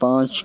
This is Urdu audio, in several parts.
5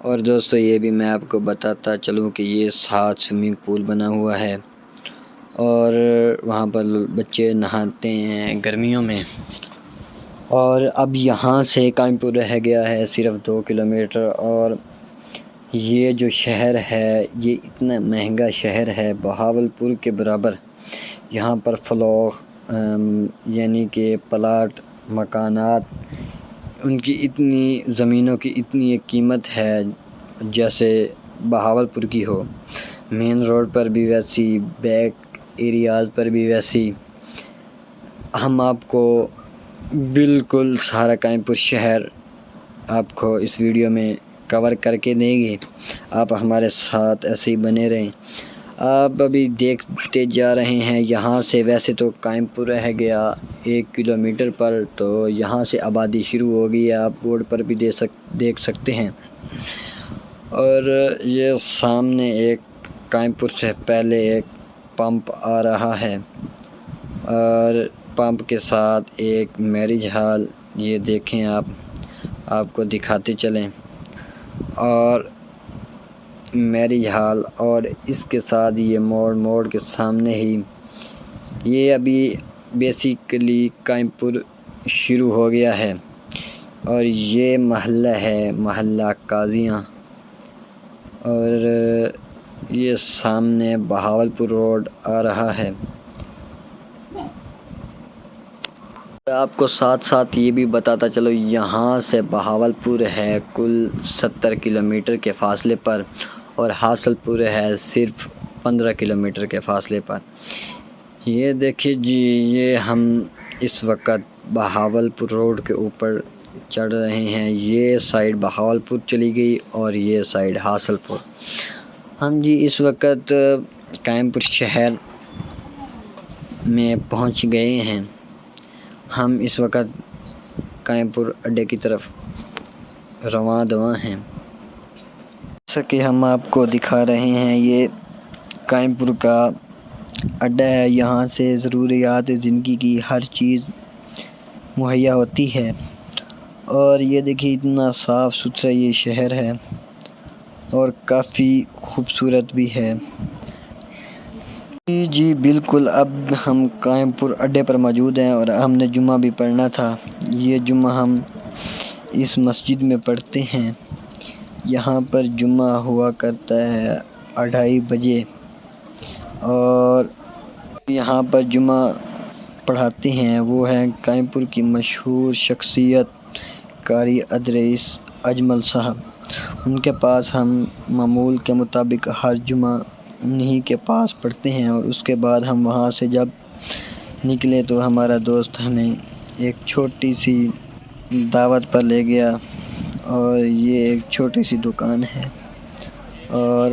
اور دوستو یہ بھی میں آپ کو بتاتا چلوں کہ یہ ساتھ سوئمنگ پول بنا ہوا ہے اور وہاں پر بچے نہاتے ہیں گرمیوں میں۔ اور اب یہاں سے قائم پور رہ گیا ہے صرف 2 کلومیٹر، اور یہ جو شہر ہے یہ اتنا مہنگا شہر ہے، بہاولپور کے برابر۔ یہاں پر فلوخ یعنی کہ پلاٹ، مکانات، ان کی اتنی زمینوں کی اتنی ایک قیمت ہے جیسے بہاولپور کی ہو۔ مین روڈ پر بھی ویسی، بیک ایریاز پر بھی ویسی۔ ہم آپ کو بالکل سارا قائم پور شہر آپ کو اس ویڈیو میں کور کر کے دیں گے، آپ ہمارے ساتھ ایسے ہی بنے رہیں۔ آپ ابھی دیکھتے جا رہے ہیں یہاں سے، ویسے تو قائم پور رہ گیا 1 کلومیٹر پر، تو یہاں سے آبادی شروع ہو گئی ہے، آپ بورڈ پر بھی دیکھ سکتے ہیں۔ اور یہ سامنے ایک قائم پور سے پہلے ایک پمپ آ رہا ہے، اور پمپ کے ساتھ ایک میرج ہال، یہ دیکھیں آپ کو دکھاتے چلیں۔ اور میرج ہال اور اس کے ساتھ یہ موڑ کے سامنے ہی یہ ابھی بیسیکلی قائم پور شروع ہو گیا ہے، اور یہ محلہ ہے محلہ قاضیاں، اور یہ سامنے بہاولپور روڈ آ رہا ہے۔ آپ کو ساتھ ساتھ یہ بھی بتاتا چلو یہاں سے بہاولپور ہے کل 70 کلومیٹر کے فاصلے پر، اور حاصل پور ہے صرف 15 کلومیٹر کے فاصلے پر۔ یہ دیکھیے جی، یہ ہم اس وقت بہاولپور روڈ کے اوپر چڑھ رہے ہیں، یہ سائیڈ بہاولپور چلی گئی اور یہ سائیڈ حاصل پور۔ ہم جی اس وقت قائم پور شہر میں پہنچ گئے ہیں، ہم اس وقت قائم پور اڈے کی طرف رواں ہیں۔ جیسا کہ ہم آپ کو دکھا رہے ہیں یہ قائم پور کا اڈا ہے، یہاں سے ضروریات زندگی کی ہر چیز مہیا ہوتی ہے، اور یہ دیکھیے اتنا صاف ستھرا یہ شہر ہے اور کافی خوبصورت بھی ہے۔ جی بالکل، اب ہم قائم پور اڈے پر موجود ہیں اور ہم نے جمعہ بھی پڑھنا تھا۔ یہ جمعہ ہم اس مسجد میں پڑھتے ہیں، یہاں پر جمعہ ہوا کرتا ہے 2:30 بجے، اور یہاں پر جمعہ پڑھاتے ہیں وہ ہیں قائم پور کی مشہور شخصیت قاری ادریس اجمل صاحب۔ ان کے پاس ہم معمول کے مطابق ہر جمعہ انہی کے پاس پڑھتے ہیں، اور اس کے بعد ہم وہاں سے جب نکلے تو ہمارا دوست ہمیں ایک چھوٹی سی دعوت پر لے گیا، اور یہ ایک چھوٹی سی دکان ہے اور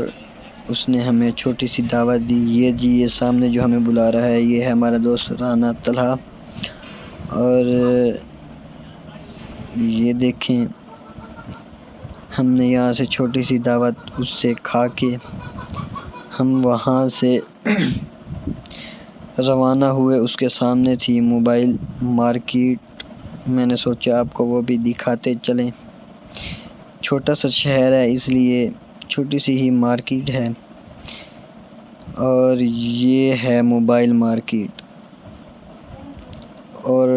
اس نے ہمیں چھوٹی سی دعوت دی۔ یہ جی یہ سامنے جو ہمیں بلا رہا ہے یہ ہے ہمارا دوست رانا طلحہ، اور یہ دیکھیں ہم نے یہاں سے چھوٹی سی دعوت اس سے کھا کے ہم وہاں سے روانہ ہوئے۔ اس کے سامنے تھی موبائل مارکیٹ، میں نے سوچا آپ کو وہ بھی دکھاتے چلیں، چھوٹا سا شہر ہے اس لیے چھوٹی سی ہی مارکیٹ ہے، اور یہ ہے موبائل مارکیٹ۔ اور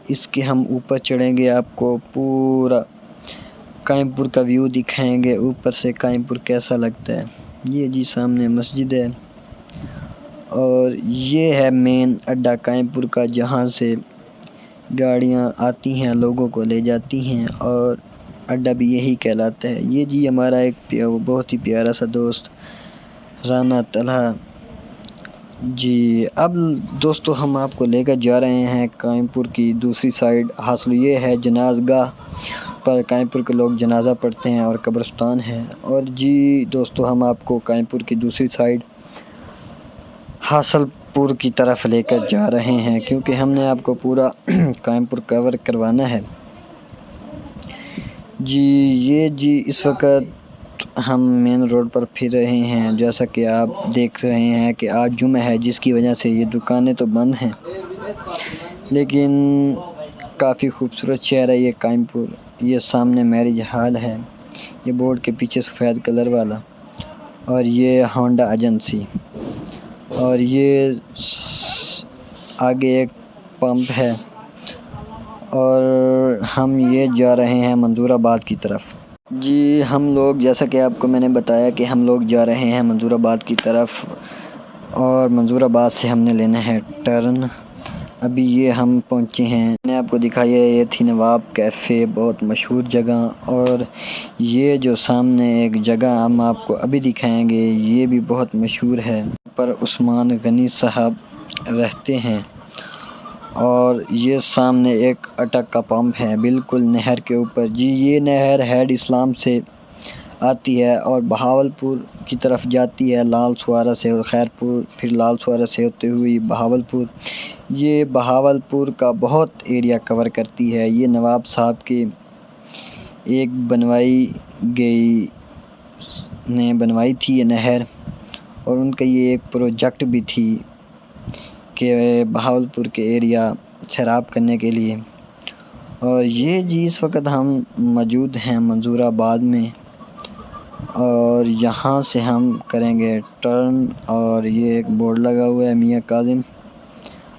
اس کے ہم اوپر چڑھیں گے، آپ کو پورا قائم پور کا ویو دکھائیں گے اوپر سے قائم پور کیسا لگتا ہے۔ یہ جی سامنے مسجد ہے، اور یہ ہے مین اڈا قائم پور کا، جہاں سے گاڑیاں آتی ہیں لوگوں کو لے جاتی ہیں، اور اڈا بھی یہی کہلاتا ہے۔ یہ جی ہمارا ایک بہت ہی پیارا سا دوست رانا طلحہ جی۔ اب دوستو ہم آپ کو لے کر جا رہے ہیں قائم پور کی دوسری سائیڈ، حاصل یہ ہے جناز گاہ پر قائم پور کے لوگ جنازہ پڑھتے ہیں اور قبرستان ہے۔ اور جی دوستو ہم آپ کو قائم پور کی دوسری سائیڈ حاصل پور کی طرف لے کر جا رہے ہیں، کیونکہ ہم نے آپ کو پورا قائم پور کور کروانا ہے۔ جی یہ جی اس وقت ہم مین روڈ پر پھر رہے ہیں، جیسا کہ آپ دیکھ رہے ہیں کہ آج جمعہ ہے، جس کی وجہ سے یہ دکانیں تو بند ہیں، لیکن کافی خوبصورت شہر ہے یہ قائم پور۔ یہ سامنے میرج ہال ہے، یہ بورڈ کے پیچھے سفید کلر والا، اور یہ ہونڈا ایجنسی، اور یہ آگے ایک پمپ ہے، اور ہم یہ جا رہے ہیں منظور آباد کی طرف۔ جی ہم لوگ، جیسا کہ آپ کو میں نے بتایا کہ ہم لوگ جا رہے ہیں منظور آباد کی طرف، اور منظور آباد سے ہم نے لینا ہے ٹرن۔ ابھی یہ ہم پہنچے ہیں، میں نے آپ کو دکھایا یہ تھی نواب کیفے، بہت مشہور جگہ، اور یہ جو سامنے ایک جگہ ہم آپ کو ابھی دکھائیں گے یہ بھی بہت مشہور ہے، پر عثمان غنی صاحب رہتے ہیں۔ اور یہ سامنے ایک اٹک کا پمپ ہے بالکل نہر کے اوپر۔ جی یہ نہر ہیڈ اسلام سے آتی ہے اور بہاولپور کی طرف جاتی ہے، لال سوارہ سے خیرپور، پھر لال سوارہ سے ہوتے ہوئی بہاولپور۔ یہ بہاولپور کا بہت ایریا کور کرتی ہے۔ یہ نواب صاحب کی ایک بنوائی تھی یہ نہر، اور ان کا یہ ایک پروجیکٹ بھی تھی کہ بہاولپور کے ایریا سیراب کرنے کے لیے۔ اور یہ جی اس وقت ہم موجود ہیں منظور آباد میں، اور یہاں سے ہم کریں گے ٹرن، اور یہ ایک بورڈ لگا ہوا ہے میاں کاظم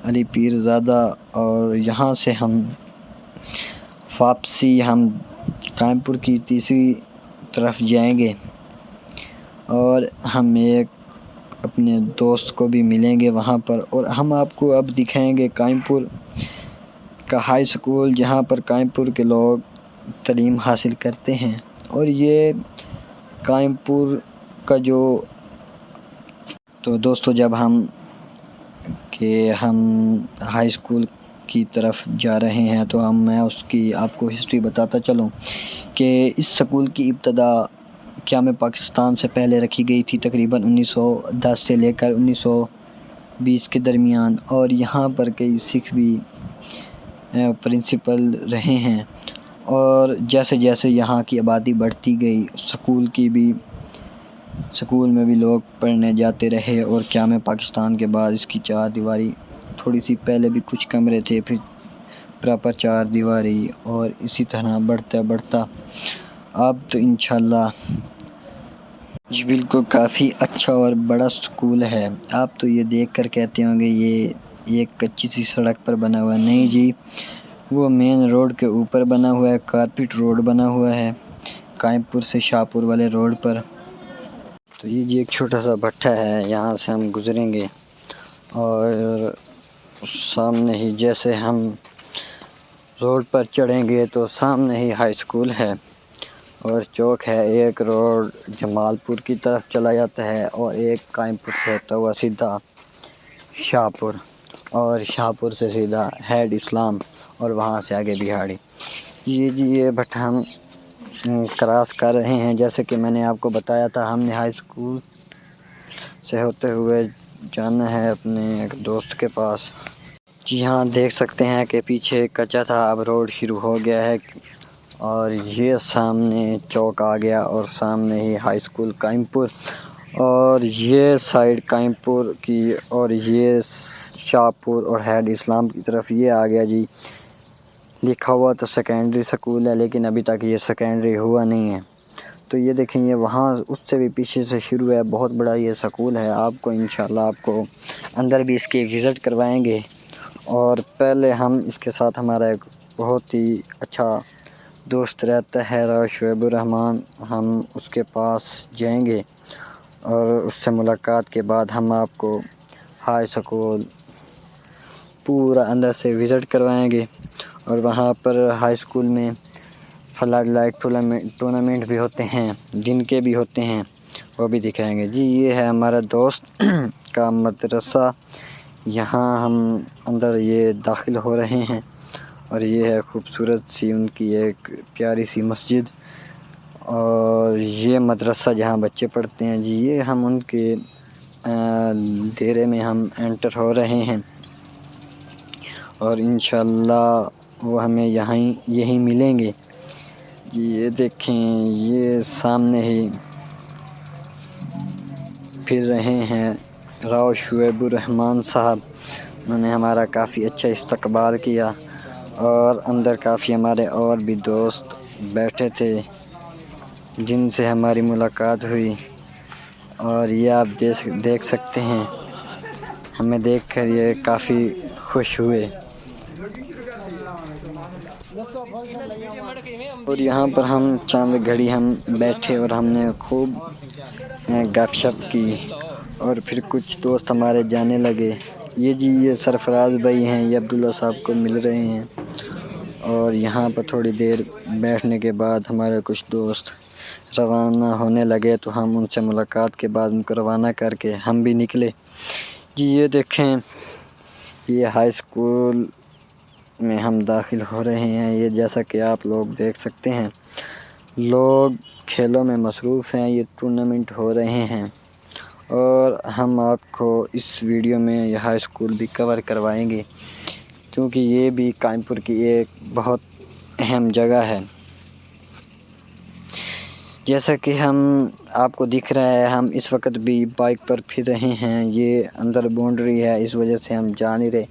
علی پیر زادہ، اور یہاں سے ہم واپسی ہم قائم پور کی تیسری طرف جائیں گے، اور ہم ایک اپنے دوست کو بھی ملیں گے وہاں پر، اور ہم آپ کو اب دکھائیں گے قائم پور کا ہائی اسکول جہاں پر قائم پور کے لوگ تعلیم حاصل کرتے ہیں۔ اور یہ قائم پور کا تو دوستو جب ہم ہائی اسکول کی طرف جا رہے ہیں تو میں اس کی آپ کو ہسٹری بتاتا چلوں کہ اس اسکول کی ابتدا قیام پاکستان سے پہلے رکھی گئی تھی، تقریباً 1910 سے لے کر 1920 کے درمیان، اور یہاں پر کئی سکھ بھی پرنسپل رہے ہیں، اور جیسے جیسے یہاں کی آبادی بڑھتی گئی سکول میں بھی لوگ پڑھنے جاتے رہے، اور قیام پاکستان کے بعد اس کی چار دیواری، تھوڑی سی پہلے بھی کچھ کمرے تھے، پھر پراپر چار دیواری، اور اسی طرح بڑھتا اب تو انشاءاللہ جی بالکل کافی اچھا اور بڑا سکول ہے۔ آپ تو یہ دیکھ کر کہتے ہوں گے یہ ایک کچی سی سڑک پر بنا ہوا ہے، نہیں جی وہ مین روڈ کے اوپر بنا ہوا ہے، کارپیٹ روڈ بنا ہوا ہے قائم پور سے شاہپور والے روڈ پر۔ تو یہ جی ایک چھوٹا سا بھٹا ہے، یہاں سے ہم گزریں گے، اور سامنے ہی جیسے ہم روڈ پر چڑھیں گے تو سامنے ہی ہائی اسکول ہے اور چوک ہے۔ ایک روڈ جمال پور کی طرف چلا جاتا ہے، اور ایک قائم پور سے ہوتا ہوا سیدھا شاہپور، اور شاہپور سے سیدھا ہیڈ اسلام، اور وہاں سے آگے بہاڑی۔ یہ جی یہ بھٹا ہم کراس کر رہے ہیں، جیسے کہ میں نے آپ کو بتایا تھا ہم نے ہائی اسکول سے ہوتے ہوئے جانا ہے اپنے ایک دوست کے پاس۔ جی ہاں دیکھ سکتے ہیں کہ پیچھے کچا تھا، اب روڈ شروع ہو گیا ہے، اور یہ سامنے چوک آ گیا، اور سامنے ہی ہائی اسکول قائم پور، اور یہ سائیڈ قائم پور کی، اور یہ شاہپور اور ہیڈ اسلام کی طرف یہ آ گیا جی۔ لکھا ہوا تو سیکنڈری سکول ہے، لیکن ابھی تک یہ سیکنڈری ہوا نہیں ہے۔ تو یہ دیکھیں یہ وہاں اس سے بھی پیچھے سے شروع ہے، بہت بڑا یہ سکول ہے۔ آپ کو انشاءاللہ آپ کو اندر بھی اس کی وزٹ کروائیں گے، اور پہلے ہم اس کے ساتھ ہمارا ایک بہت ہی اچھا دوست رہتا ہے شعیب الرحمان، ہم اس کے پاس جائیں گے، اور اس سے ملاقات کے بعد ہم آپ کو ہائی اسکول پورا اندر سے وزٹ کروائیں گے، اور وہاں پر ہائی اسکول میں فلڈ لائٹ ٹورنامنٹ بھی ہوتے ہیں، دن کے بھی ہوتے ہیں، وہ بھی دکھائیں گے۔ جی یہ ہے ہمارا دوست کا مدرسہ، یہاں ہم اندر یہ داخل ہو رہے ہیں، اور یہ ہے خوبصورت سی ان کی ایک پیاری سی مسجد، اور یہ مدرسہ جہاں بچے پڑھتے ہیں۔ جی یہ ہم ان کے دیرے میں ہم انٹر ہو رہے ہیں، اور انشاءاللہ وہ ہمیں یہیں ملیں گے۔ جی یہ دیکھیں یہ سامنے ہی پھر رہے ہیں راؤ شعیب الرحمان صاحب، انہوں نے ہمارا کافی اچھا استقبال کیا، اور اندر کافی ہمارے اور بھی دوست بیٹھے تھے۔ جن سے ہماری ملاقات ہوئی، اور یہ آپ دیکھ سکتے ہیں، ہمیں دیکھ کر یہ کافی خوش ہوئے۔ اور یہاں پر ہم چند گھڑی ہم بیٹھے اور ہم نے خوب گپ شپ کی، اور پھر کچھ دوست ہمارے جانے لگے۔ یہ سرفراز بھائی ہیں، یہ عبداللہ صاحب کو مل رہے ہیں۔ اور یہاں پر تھوڑی دیر بیٹھنے کے بعد ہمارے کچھ دوست روانہ ہونے لگے، تو ہم ان سے ملاقات کے بعد ان کو روانہ کر کے ہم بھی نکلے۔ یہ دیکھیں، یہ ہائی اسکول میں ہم داخل ہو رہے ہیں۔ یہ جیسا کہ آپ لوگ دیکھ سکتے ہیں، لوگ کھیلوں میں مصروف ہیں، یہ ٹورنامنٹ ہو رہے ہیں، اور ہم آپ کو اس ویڈیو میں یہ ہائی اسکول بھی کور کروائیں گے، کیونکہ یہ بھی قائم پور کی ایک بہت اہم جگہ ہے۔ جیسا کہ آپ کو دکھ رہا ہے، ہم اس وقت بھی بائک پر پھر رہے ہیں۔ یہ اندر باؤنڈری ہے، اس وجہ سے ہم جا نہیں رہے،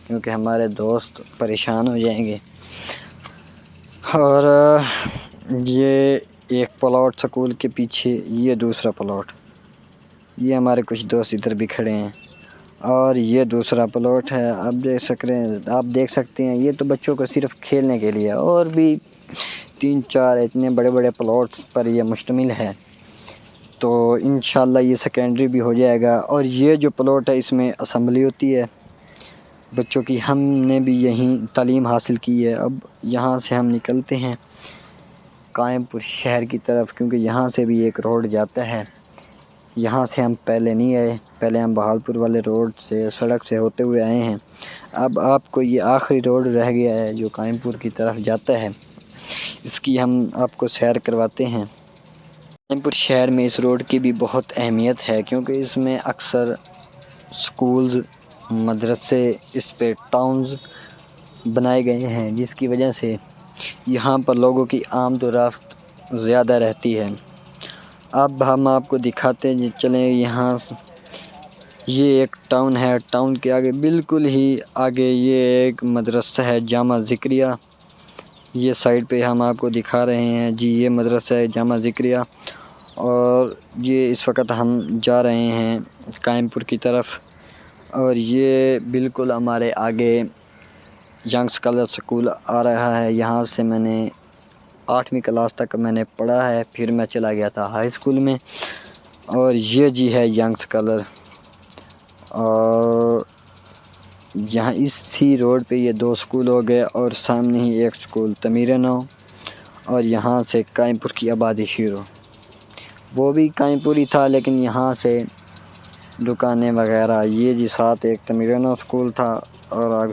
کیونکہ ہمارے دوست پریشان ہو جائیں گے۔ اور یہ ایک پلاٹ سکول کے پیچھے، یہ دوسرا پلاٹ، یہ ہمارے کچھ دوست ادھر بھی کھڑے ہیں، اور یہ دوسرا پلاٹ ہے۔ آپ دیکھ سکتے ہیں، یہ تو بچوں کو صرف کھیلنے کے لیے، اور بھی 3-4 اتنے بڑے بڑے پلاٹس پر یہ مشتمل ہے، تو انشاءاللہ یہ سیکنڈری بھی ہو جائے گا۔ اور یہ جو پلاٹ ہے، اس میں اسمبلی ہوتی ہے بچوں کی، ہم نے بھی یہیں تعلیم حاصل کی ہے۔ اب یہاں سے ہم نکلتے ہیں قائم پور شہر کی طرف، کیونکہ یہاں سے بھی ایک روڈ جاتا ہے۔ یہاں سے ہم پہلے نہیں آئے، پہلے ہم بہاولپور والے روڈ سے، سڑک سے ہوتے ہوئے آئے ہیں۔ اب آپ کو یہ آخری روڈ رہ گیا ہے جو قائم پور کی طرف جاتا ہے، اس کی ہم آپ کو سیر کرواتے ہیں۔ قائم پور شہر میں اس روڈ کی بھی بہت اہمیت ہے، کیونکہ اس میں اکثر سکولز، مدرسے، اس پہ ٹاؤنز بنائے گئے ہیں، جس کی وجہ سے یہاں پر لوگوں کی آمد و رفت زیادہ رہتی ہے۔ اب ہم آپ کو دکھاتے چلیں، یہاں یہ ایک ٹاؤن ہے، ٹاؤن کے آگے بالکل ہی آگے یہ ایک مدرسہ ہے، جامعہ ذکریہ۔ یہ سائڈ پہ ہم آپ کو دکھا رہے ہیں جی، یہ مدرسہ ہے جامعہ ذکریہ، اور یہ اس وقت ہم جا رہے ہیں قائم پور کی طرف۔ اور یہ بالکل ہمارے آگے ینگس کلر سکول آ رہا ہے، یہاں سے میں نے 8ویں کلاس تک میں نے پڑھا ہے، پھر میں چلا گیا تھا ہائی اسکول میں۔ اور یہ جی ہے ینگس کلر، اور یہاں اسی روڈ پہ یہ 2 سکول ہو گئے، اور سامنے ہی ایک سکول تعمیر نو، اور یہاں سے قائم پور کی آبادی شروع۔ وہ بھی قائم پور ہی تھا، لیکن یہاں سے دکانیں وغیرہ، یہ جی ساتھ ایک تعمیر نو سکول تھا، اور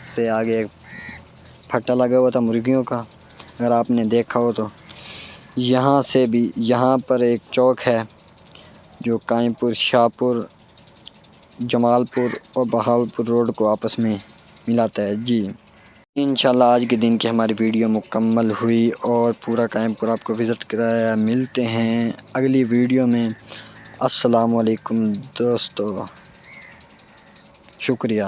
سے آگے ایک پھٹا لگا ہوا تھا مرغیوں کا، اگر آپ نے دیکھا ہو تو۔ یہاں سے بھی یہاں پر ایک چوک ہے جو قائم پور، شاہپور، جمال پور اور بہاولپور روڈ کو آپس میں ملاتا ہے جی۔ انشاءاللہ آج کے دن کی ہماری ویڈیو مکمل ہوئی، اور پورا قائم پور آپ کو وزٹ کرایا۔ ملتے ہیں اگلی ویڈیو میں۔ السلام علیکم دوستو، شکریہ۔